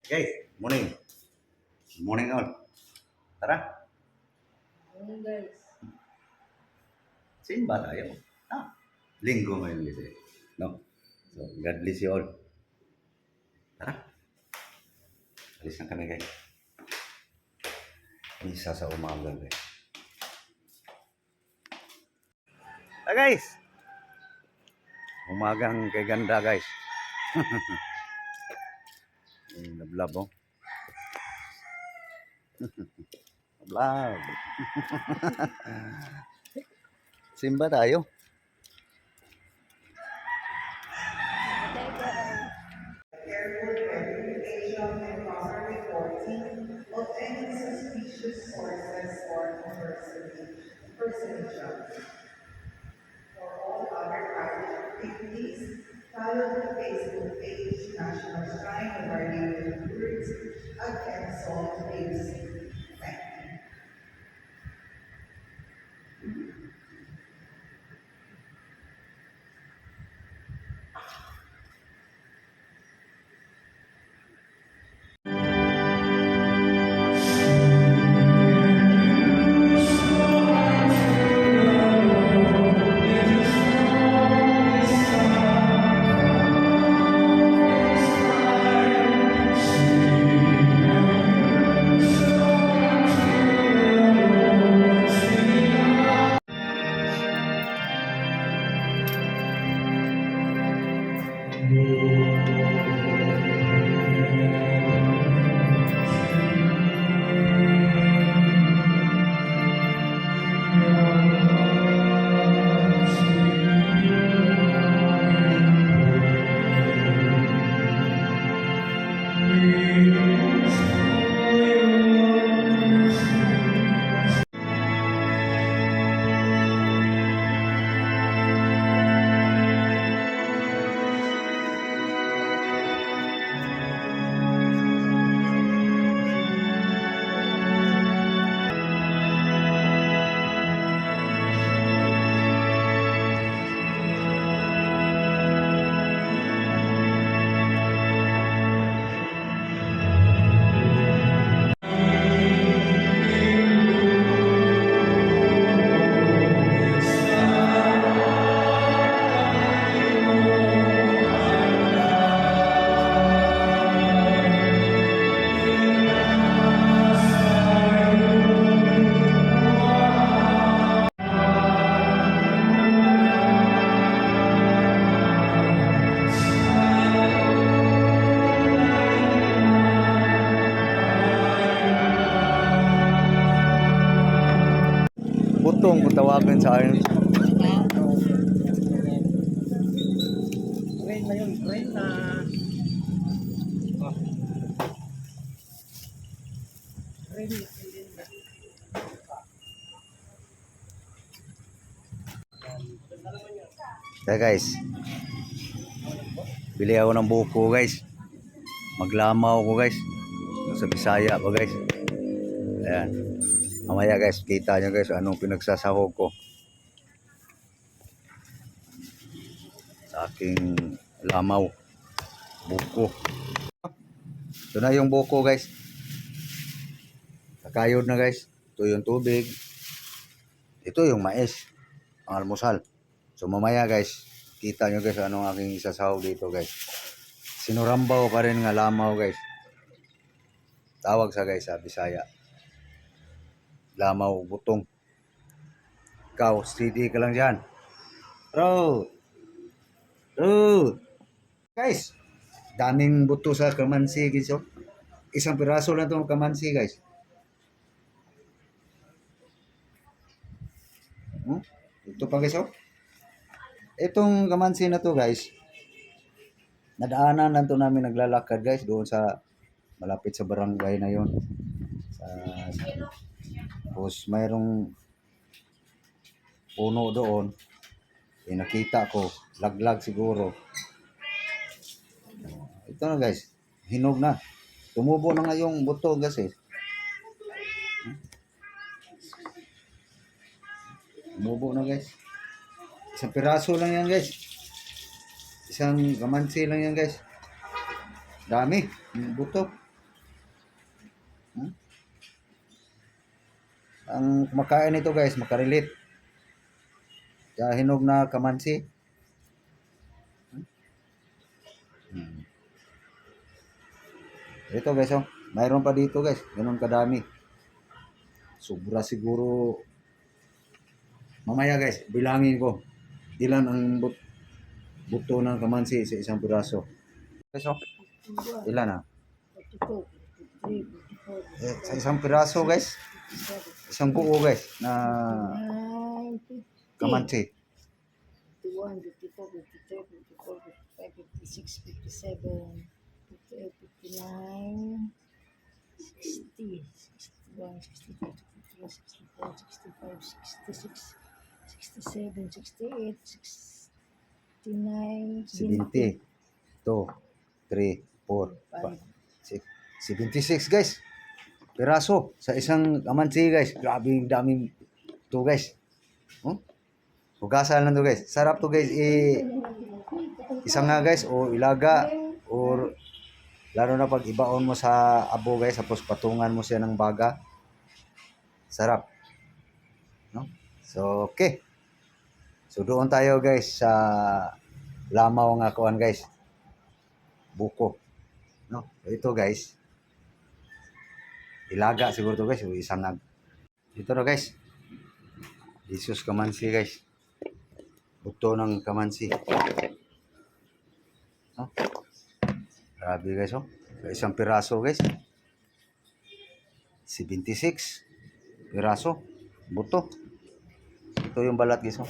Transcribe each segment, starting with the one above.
Guys, morning. Morning all. Tara, Ayun guys. simba tayo. Ah, linggo ngayon kasi. No? So, God bless you all. Tara, alis na kami guys. Isa sa umaga guys. Guys, umagang kay ganda guys. Nablab oh. Nablab. Simba tayo. Careful verification and proper reporting of any suspicious sources or personations. For all other private activities, follow the Facebook page National Shrine of Our Lady of Lourdes at Quezon AUC. Thank you. Butong kung tawagan sa akin. Train na yun, train na. Oh. Train na. Kaya guys, bili ako ng buko guys. Maglamaw ko guys. Sa Bisaya pa guys. Ayan. Mamaya guys, kita nyo guys anong pinagsasahog ko sa aking lamaw. Buko. Ito na yung buko guys. Kakayod na guys. Ito yung tubig. Ito yung mais. Ang almusal. So mamaya guys, kita nyo guys anong aking isasahog dito guys. Sinurambaw pa rin nga lamaw guys. Tawag sa guys sa Bisaya. Lamaw butong. Ikaw, steady ka lang dyan. Bro! Bro! Guys, daming buto sa kamansi guys. Oh. Isang piraso lang itong kamansi guys. Ito pa guys oh. Itong kamansi na to guys. Nadaanan lang to namin naglalakad guys doon sa malapit sa barangay na yon. Tapos mayroong puno doon. Nakita ko, laglag siguro. Ito na guys, hinog na. Tumubo na nga yung buto guys eh. Tumubo na guys. Isang piraso lang yan guys. Isang kamansi lang yan guys. Dami, yung buto. Hmm? Ang kumakain nito guys, makarelate. Kaya hinog na kamansi. Hmm. Ito guys, oh. Mayroon pa dito guys. Ganun kadami. Sobra siguro. Mamaya guys, bilangin ko. Ilan ang buto ng kamansi sa isang piraso. Guys, oh. Ilan ah? 42, 43, 44, Sa isang piraso guys. 47, Isang buo guys na 59, 50. kamansi. 51, 52, 53, 54, 55, 56, 57, 58, 59, 60, 61, 62, 63, 64, 65, 66, 67, 68, 69, 70. 2, 3, 4, 5, 6, 76 guys. Piraso sa isang kamansi guys. Grabe yung daming to guys. Oh? Hugasan lang to guys. Sarap to guys. Isang nga guys o ilaga or lalo na pag ibaon mo sa abo guys tapos patungan mo siya ng baga. Sarap. No? So okay. So doon tayo guys sa lamaw nga kuan guys. Buko. No? Ito guys. Ilaga siguro to guys o isang nag. Ito na guys. Jesus kamansi guys. Buto ng kamansi. No? Grabe guys oh. Isang piraso guys. 76 piraso. Buto. Ito yung balat guys oh.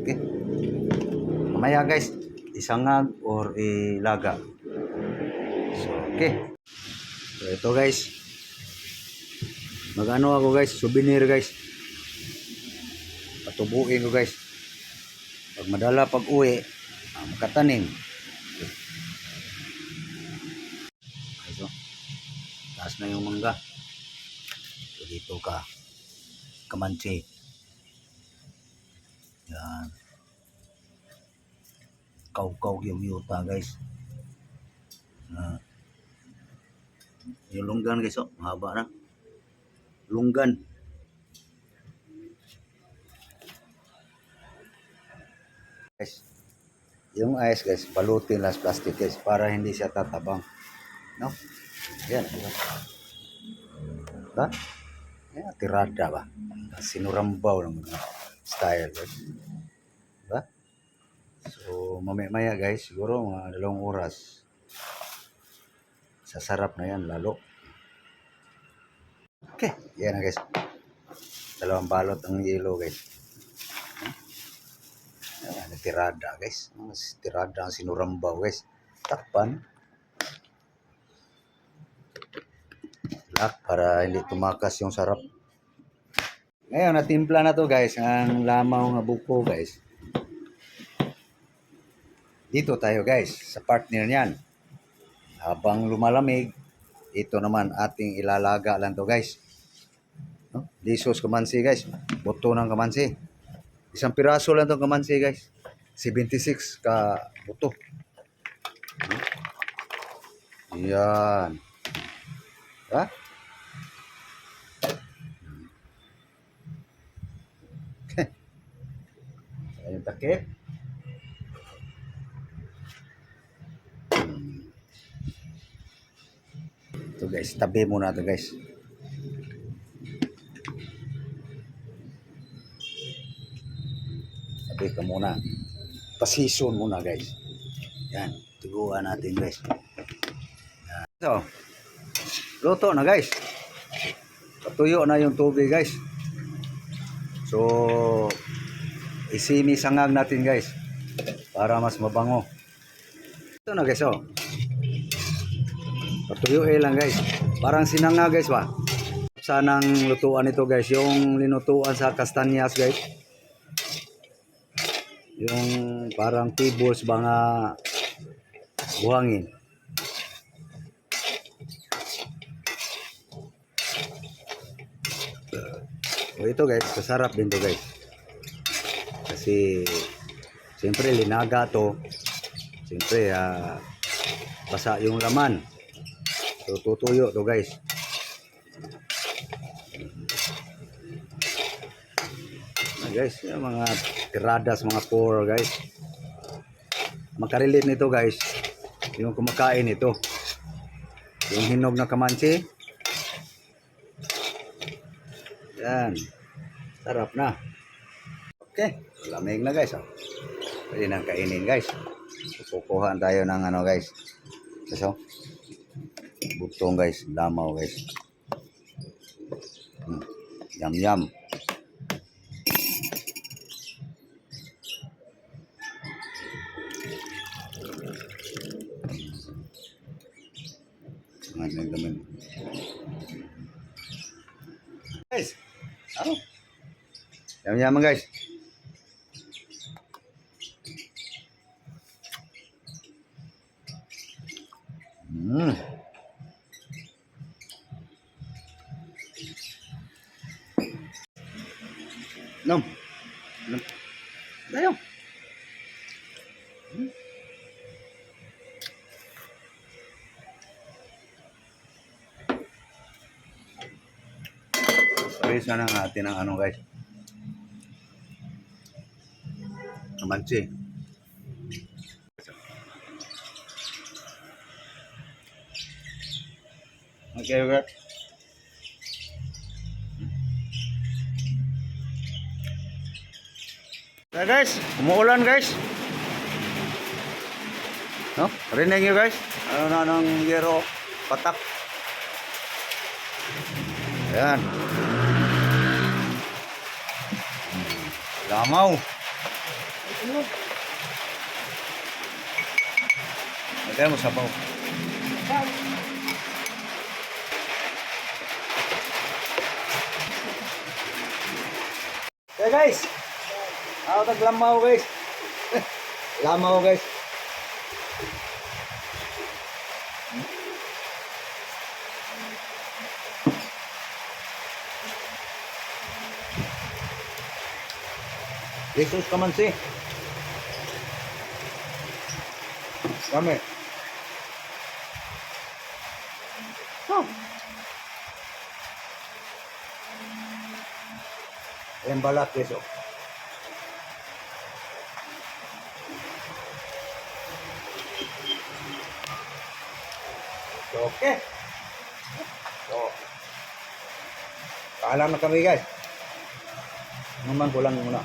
Okay. Mamaya guys, isangag or ilaga. So, okay. So, ito guys. Magano ako guys, souvenir guys. Patubuin ko guys. Pag madala pag uwi, makatanim. So, taas na yung mangga. So, dito ka. Kamansi. Yan. Kaw-kaw yung yuta guys. Yung lunggan guys oh, mahaba na. Lunggan. Guys, yung ice guys, balutin las plastic guys para hindi siya tatabang. No? Yan. Diba? Yan, tirada ba? Sinurambaw ng mga style guys. Diba? So, mamaya guys, siguro mga 2 oras. Sasarap na yan lalo. Okay, yan na guys. 2 balot ang yelo guys. Ayan, tirada guys. Tirada ang sinurambaw guys. Takpan. Lock para hindi tumakas yung sarap. Ngayon, natimpla na to guys. Ang lamaw nga buko guys. Dito tayo guys. Sa partner niyan. Habang lumalamig, ito naman ating ilalaga lang to guys. No? Lisos kamansi guys. Buto ng kamansi. Isang piraso lang itong kamansi guys. 76 ka buto. Yan. Ha? Ayun takip. Ito guys, tabi muna ito guys. Tabi ka muna. Pasison muna guys. Yan, tiguan natin guys. Yan. So, luto na guys. Patuyo na yung tubig guys. So, isimisangag natin guys. Para mas mabango. Ito na guys oh. Patuyuin lang guys. Parang sinanga guys ba? Sanang lutuan ito guys. Yung linutuan sa kastanyas guys. Yung parang tibos ba nga buhangin. So ito guys, masarap din to guys. Kasi Siyempre, linaga to. Siyempre, basa yung laman. So, tutuyo to guys. Guys, yung mga tiradas, mga core guys. Makarelate nito guys, yung kumakain ito. Yung hinog na kamansi. Yan. Sarap na. Okay, lamig na guys. Pwede nang kainin guys. Kukuhaan tayo ng ano guys. So, butong guys, lamaw guys. Yum yum. Guys, ano? Yum guys. Nom. Nom. Dayo. Ayos na ng atin ang ano guys. Kamansi. Okay, okay. Okay guys, umuulan guys. No? Rinig nyo guys. Ano na ng yero patak. Ayan. Lamaw. Lagyan mo sabaw. Okay guys. Ako taglamaw guys. Lamaw guys. Jesus kamansi. Kami. Oh. Yang balat besok. Okay. So, paalam na kami guys. Naman kulang muna.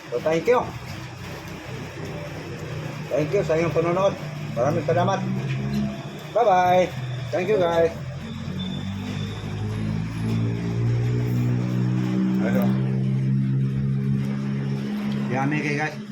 So, thank you. Thank you sa inyong panonood. Maraming salamat. Bye-bye. Thank you guys. Ano? Yummy guys.